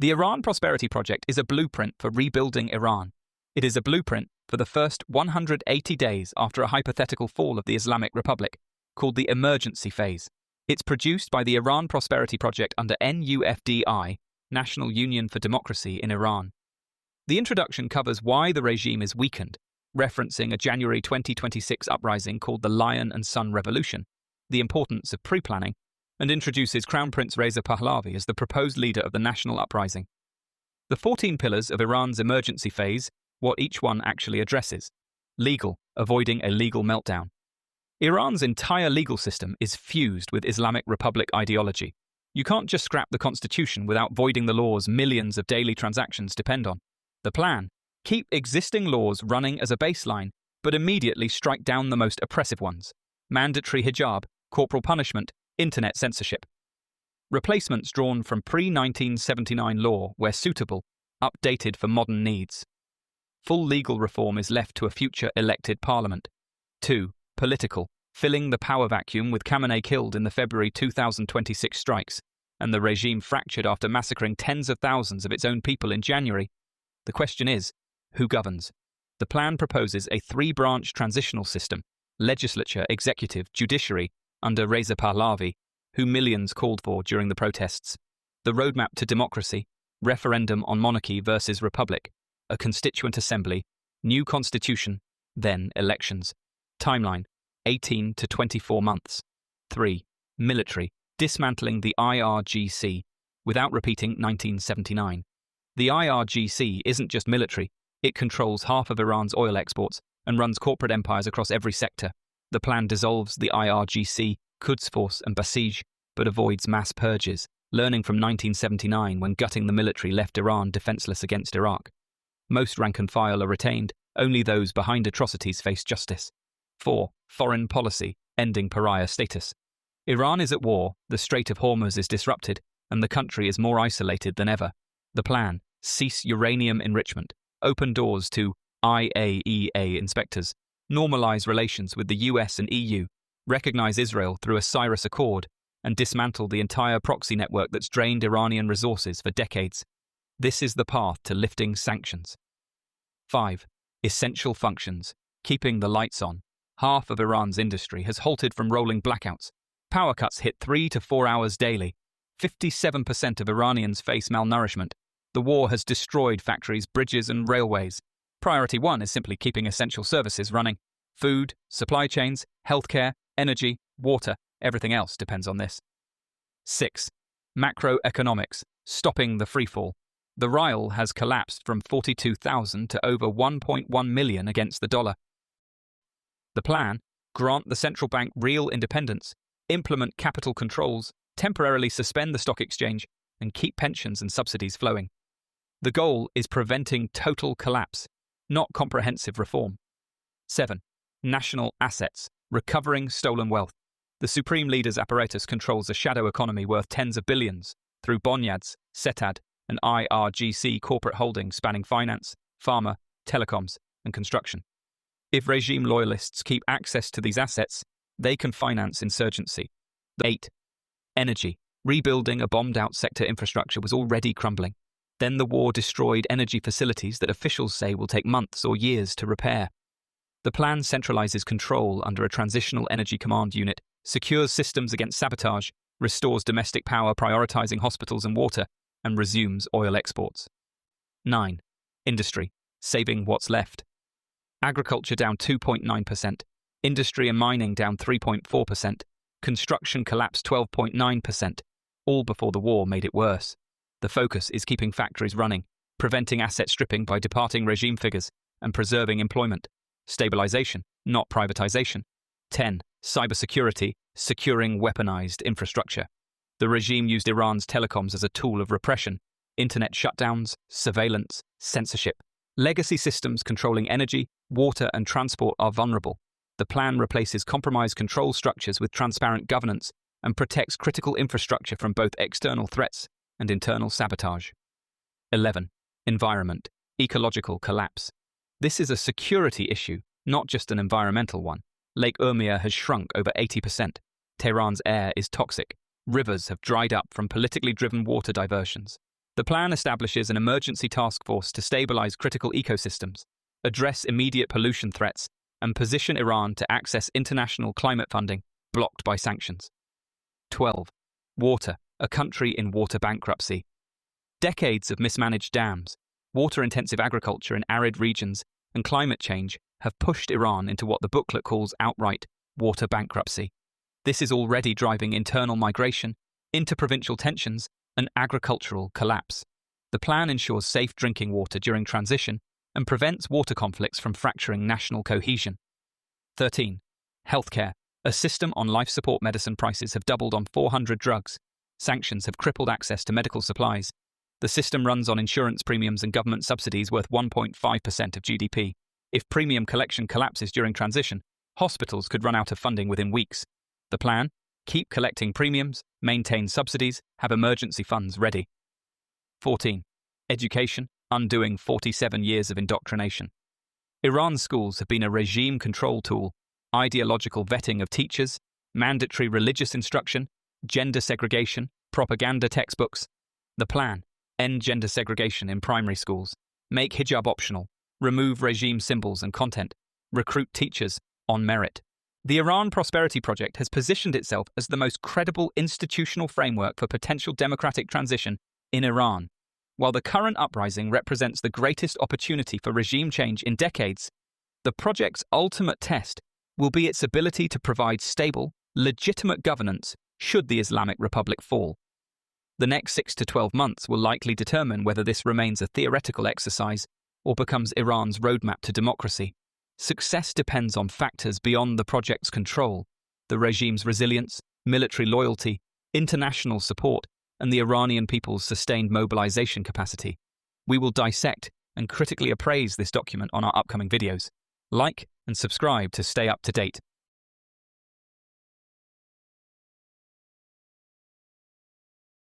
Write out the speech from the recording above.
The Iran Prosperity Project is a blueprint for rebuilding Iran. It is a blueprint for the first 180 days after a hypothetical fall of the Islamic Republic, called the emergency phase. It's produced by the Iran Prosperity Project under NUFDI, National Union for Democracy in Iran. The introduction covers why the regime is weakened, referencing a January 2026 uprising called the Lion and Sun Revolution, the importance of pre-planning, and introduces Crown Prince Reza Pahlavi as the proposed leader of the national uprising. The 14 pillars of Iran's emergency phase, what each one actually addresses. Legal, avoiding a legal meltdown. Iran's entire legal system is fused with Islamic Republic ideology. You can't just scrap the constitution without voiding the laws millions of daily transactions depend on. The plan: keep existing laws running as a baseline, but immediately strike down the most oppressive ones. Mandatory hijab, corporal punishment, internet censorship. Replacements drawn from pre-1979 law where suitable, updated for modern needs. Full legal reform is left to a future elected parliament. 2. Political, filling the power vacuum with Khamenei killed in the February 2026 strikes, and the regime fractured after massacring tens of thousands of its own people in January. The question is, who governs? The plan proposes a three-branch transitional system: legislature, executive, judiciary, under Reza Pahlavi, who millions called for during the protests. The roadmap to democracy: referendum on monarchy versus republic, a constituent assembly, new constitution, then elections. Timeline: 18 to 24 months. 3. Military, dismantling the IRGC, without repeating 1979. The IRGC isn't just military, it controls half of Iran's oil exports and runs corporate empires across every sector. The plan dissolves the IRGC, Quds Force and Basij, but avoids mass purges, learning from 1979 when gutting the military left Iran defenseless against Iraq. Most rank and file are retained, only those behind atrocities face justice. 4. Foreign policy, ending pariah status. Iran is at war, the Strait of Hormuz is disrupted, and the country is more isolated than ever. The plan: cease uranium enrichment, open doors to IAEA inspectors, normalize relations with the US and EU, recognize Israel through a Cyrus Accord, and dismantle the entire proxy network that's drained Iranian resources for decades. This is the path to lifting sanctions. 5. Essential functions, keeping the lights on. Half of Iran's industry has halted from rolling blackouts. Power cuts hit 3 to 4 hours daily. 57% of Iranians face malnourishment. The war has destroyed factories, bridges, and railways. Priority 1 is simply keeping essential services running. Food, supply chains, healthcare, energy, water, everything else depends on this. 6. Macroeconomics, stopping the freefall. The rial has collapsed from 42,000 to over 1.1 million against the dollar. The plan: grant the central bank real independence, implement capital controls, temporarily suspend the stock exchange, and keep pensions and subsidies flowing. The goal is preventing total collapse, not comprehensive reform. 7. National assets, recovering stolen wealth. The supreme leader's apparatus controls a shadow economy worth tens of billions through bonyads, setad, and IRGC corporate holdings spanning finance, pharma, telecoms, and construction. If regime loyalists keep access to these assets, they can finance insurgency. 8. Energy. Rebuilding a bombed-out sector infrastructure was already crumbling. Then the war destroyed energy facilities that officials say will take months or years to repair. The plan centralizes control under a transitional energy command unit, secures systems against sabotage, restores domestic power prioritizing hospitals and water, and resumes oil exports. 9. Industry. Saving what's left. Agriculture down 2.9%, industry and mining down 3.4%, construction collapsed 12.9%, all before the war made it worse. The focus is keeping factories running, preventing asset stripping by departing regime figures, and preserving employment. Stabilization, not privatization. 10. Cybersecurity, securing weaponized infrastructure. The regime used Iran's telecoms as a tool of repression, internet shutdowns, surveillance, censorship. Legacy systems controlling energy, water, and transport are vulnerable. The plan replaces compromised control structures with transparent governance and protects critical infrastructure from both external threats and internal sabotage. 11. Environment, ecological collapse. This is a security issue, not just an environmental one. Lake Urmia has shrunk over 80%. Tehran's air is toxic. Rivers have dried up from politically driven water diversions. The plan establishes an emergency task force to stabilize critical ecosystems, address immediate pollution threats, and position Iran to access international climate funding blocked by sanctions. 12. Water, a country in water bankruptcy. Decades of mismanaged dams, water-intensive agriculture in arid regions, and climate change have pushed Iran into what the booklet calls outright water bankruptcy. This is already driving internal migration, interprovincial tensions, and agricultural collapse. The plan ensures safe drinking water during transition and prevents water conflicts from fracturing national cohesion. 13. Healthcare. A system on life support medicine prices have doubled on 400 drugs. Sanctions have crippled access to medical supplies. The system runs on insurance premiums and government subsidies worth 1.5% of GDP. If premium collection collapses during transition, hospitals could run out of funding within weeks. The plan? Keep collecting premiums, maintain subsidies, have emergency funds ready. 14. Education, undoing 47 years of indoctrination. Iran's schools have been a regime control tool, ideological vetting of teachers, mandatory religious instruction, gender segregation, propaganda textbooks. The plan: end gender segregation in primary schools, make hijab optional, remove regime symbols and content, recruit teachers on merit. The Iran Prosperity Project has positioned itself as the most credible institutional framework for potential democratic transition in Iran. While the current uprising represents the greatest opportunity for regime change in decades, the project's ultimate test will be its ability to provide stable, legitimate governance should the Islamic Republic fall. The next 6 to 12 months will likely determine whether this remains a theoretical exercise or becomes Iran's roadmap to democracy. Success depends on factors beyond the project's control: the regime's resilience, military loyalty, international support, and the Iranian people's sustained mobilization capacity. We will dissect and critically appraise this document on our upcoming videos. Like and subscribe to stay up to date.